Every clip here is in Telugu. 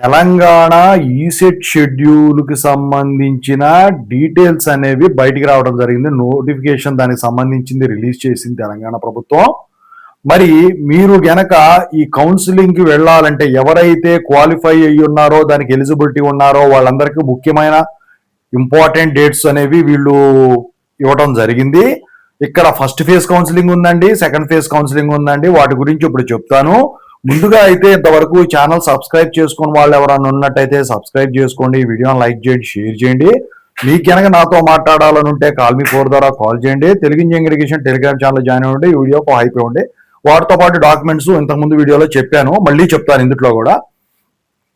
తెలంగాణ ఈసెట్ షెడ్యూల్కి సంబంధించిన డీటెయిల్స్ అనేవి బయటికి రావడం జరిగింది. నోటిఫికేషన్ దానికి సంబంధించింది రిలీజ్ చేసింది తెలంగాణ ప్రభుత్వం. మరి మీరు గనక ఈ కౌన్సిలింగ్కి వెళ్ళాలంటే ఎవరైతే క్వాలిఫై అయ్యి ఉన్నారో, దానికి ఎలిజిబిలిటీ ఉన్నారో వాళ్ళందరికీ ముఖ్యమైన ఇంపార్టెంట్ డేట్స్ అనేవి వీళ్ళు ఇవ్వడం జరిగింది. ఇక్కడ ఫస్ట్ ఫేజ్ కౌన్సిలింగ్ ఉందండి, సెకండ్ ఫేజ్ కౌన్సిలింగ్ ఉందండి. వాటి గురించి ఇప్పుడు చెప్తాను. ముందుగా అయితే ఇంతవరకు ఈ ఛానల్ సబ్స్క్రైబ్ చేసుకుని వాళ్ళు ఎవరైనా ఉన్నట్టయితే సబ్స్క్రైబ్ చేసుకోండి, వీడియోని లైక్ చేయండి, షేర్ చేయండి. మీకు కనుక నాతో మాట్లాడాలని ఉంటే కాల్ మీ 4 ద్వారా కాల్ చేయండి. Telugu engineering education Telegram channel join అవ్వండి, వీడియోకి హైప్ ఇవ్వండి. వాటితో పాటు డాక్యుమెంట్స్ ఇంతకుముందు వీడియోలో చెప్పాను, మళ్ళీ చెప్తాను ఇందులో కూడా.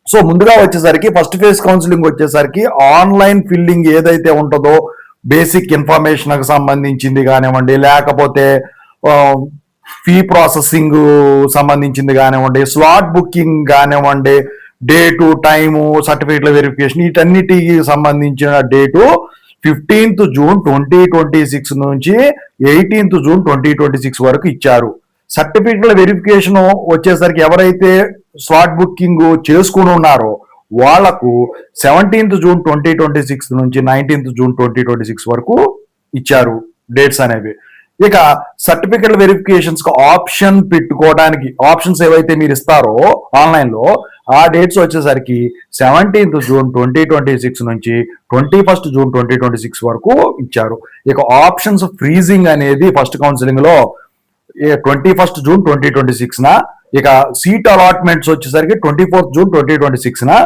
సో ముందుగా వచ్చేసరికి ఫస్ట్ ఫేజ్ కౌన్సిలింగ్ వచ్చేసరికి ఆన్లైన్ ఫిల్లింగ్ ఏదైతే ఉంటుందో బేసిక్ ఇన్ఫర్మేషన్కి సంబంధించింది కానివ్వండి, లేకపోతే ఫీ ప్రాసెసింగ్ సంబంధించింది కానివ్వండి, స్లాట్ బుకింగ్ కానివ్వండి, డేటు, టైము, సర్టిఫికేట్ల వెరిఫికేషన్, వీటన్నిటికి సంబంధించిన డేటు 15th June 2026 నుంచి 18th June 2026 వరకు ఇచ్చారు. సర్టిఫికేట్ల వెరిఫికేషన్ వచ్చేసరికి ఎవరైతే స్లాట్ బుకింగ్ చేసుకుని ఉన్నారో వాళ్లకు 17th June 2026 నుంచి 19th June 2026 వరకు ఇచ్చారు డేట్స్ అనేవి. ఇక సర్టిఫికెట్ వెరిఫికేషన్స్ కు ఆప్షన్ పెట్టుకోవడానికి ఆప్షన్స్ ఏవైతే మీరు ఇస్తారో ఆన్లైన్ లో ఆ డేట్స్ వచ్చేసరికి 17th June 2026 నుంచి 21st June 2026 వరకు ఇచ్చారు. ఇక ఆప్షన్స్ ఫ్రీజింగ్ అనేది ఫస్ట్ కౌన్సిలింగ్ లో 21st June 2026 న, ఇక సీట్ అలాట్మెంట్స్ వచ్చేసరికి 24th June 2026 న,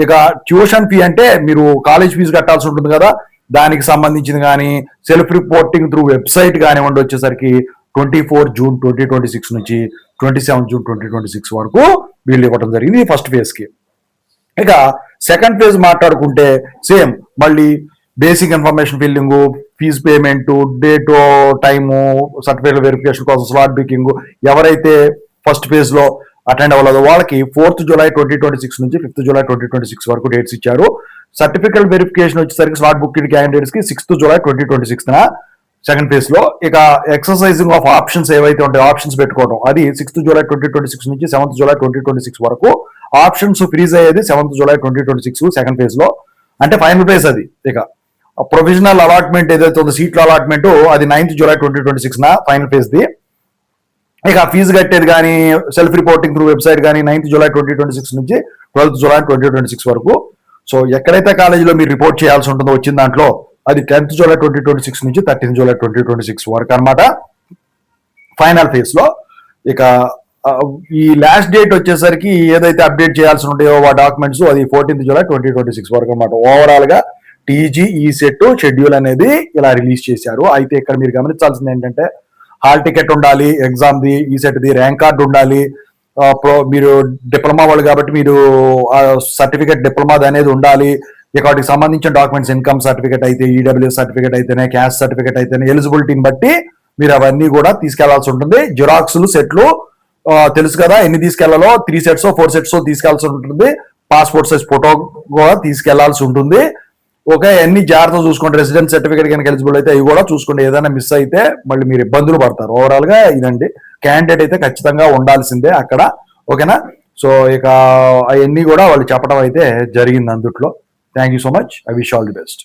ఇక ట్యూషన్ ఫీ అంటే మీరు కాలేజ్ ఫీజు కట్టాల్సి ఉంటుంది కదా, దానికి సంబంధించింది కానీ సెల్ఫ్ రిపోర్టింగ్ త్రూ వెబ్సైట్ కానివ్వండి వచ్చేసరికి 24 June 2026 నుంచి 27 June 2026 వరకు వీళ్ళు ఇవ్వడం జరిగింది ఫస్ట్ ఫేజ్ కి. ఇక సెకండ్ ఫేజ్ మాట్లాడుకుంటే సేమ్ మళ్ళీ basic information filling, fee payment, date, time, certificate verification కోసం స్లాట్ బుకింగ్ ఎవరైతే ఫస్ట్ ఫేజ్ లో అటెండ్ అవ్వలేదు వాళ్ళకి 4th July 2026 నుంచి 5th July 2026 వరకు డేట్స్ ఇచ్చారు. సర్టిఫికేట్ వెరిఫికేషన్ వచ్చేసరికి స్లాట్ బుకింగ్ క్యాండిడేట్స్ కి 6th July 2026 సెకండ్ ఫేజ్ లో. ఇక ఎక్సర్సైజింగ్ ఆఫ్ ఆప్షన్స్ ఏవైతే ఉంటాయో ఆప్షన్స్ పెట్టుకోవడం అది 6th July 2026 నుంచి 7th July 2026 వరకు. ఆప్షన్స్ ఫ్రీజ్ అయ్యేది 7th July 2026 సెకండ్ ఫేజ్ లో, అంటే ఫైనల్ ఫేజ్ అది. ఇక ప్రొవిజనల్ అలాట్మెంట్ ఏదైతే ఉందో సీట్ల అలాట్మెంట్ అది 9th July 2026 final phase the. ఇక ఫీజు కట్టేది కానీ సెల్ఫ్ రిపోర్టింగ్ త్రూ వెబ్సైట్ కానీ 9th July 2026 నుంచి 12th July 2026 వరకు. సో ఎక్కడైతే కాలేజీలో మీరు రిపోర్ట్ చేయాల్సి ఉంటుందో వచ్చిన దాంట్లో అది 10th July 2026 నుంచి 13th July 2026 వరకు అనమాట ఫైనల్ ఫేజ్ లో. ఇక ఈ లాస్ట్ డేట్ వచ్చేసరికి ఏదైతే అప్డేట్ చేయాల్సి ఉంటాయో ఆ డాక్యుమెంట్స్ అది 14th July 2026 వరకు అనమాట. ఓవరాల్ గా టీజీ ఈసెట్ షెడ్యూల్ అనేది ఇలా రిలీజ్ చేశారు. అయితే ఇక్కడ మీరు గమనించాల్సింది ఏంటంటే హాల్ టికెట్ ఉండాలి, exam the, ECET the, rank card ఉండాలి. మీరు డిప్లొమా వాళ్ళు కాబట్టి మీరు సర్టిఫికేట్ డిప్లొమా అనేది ఉండాలి. ఇక వాటికి సంబంధించిన డాక్యుమెంట్స్ ఇన్కమ్ సర్టిఫికేట్ అయితే, ఈడబ్ల్యూఎస్ సర్టిఫికేట్ అయితేనే, క్యాస్ట్ సర్టిఫికేట్ అయితేనే, ఎలిజిబిలిటీని బట్టి మీరు అవన్నీ కూడా తీసుకెళ్లాల్సి ఉంటుంది. జిరాక్స్లు, సెట్లు తెలుసు కదా ఎన్ని తీసుకెళ్లాలో, 3 sets 4 sets తీసుకెళ్లాల్సి ఉంటుంది. పాస్పోర్ట్ సైజ్ ఫోటో కూడా తీసుకెళ్లాల్సి ఉంటుంది. ఓకే, అన్ని జాగ్రత్తగా చూసుకోండి. రెసిడెన్స్ సర్టిఫికేట్ కనుక ఎలిజిబుల్ అయితే అవి కూడా చూసుకోండి. ఏదైనా మిస్ అయితే మళ్ళీ మీరు ఇబ్బందులు పడతారు. ఓవరాల్ గా ఇదండి, క్యాండిడేట్ అయితే ఖచ్చితంగా ఉండాల్సిందే అక్కడ. ఓకేనా? సో ఇక అవన్నీ కూడా వాళ్ళు చెప్పడం అయితే జరిగింది అందుట్లో. Thank you so much. I wish all the best.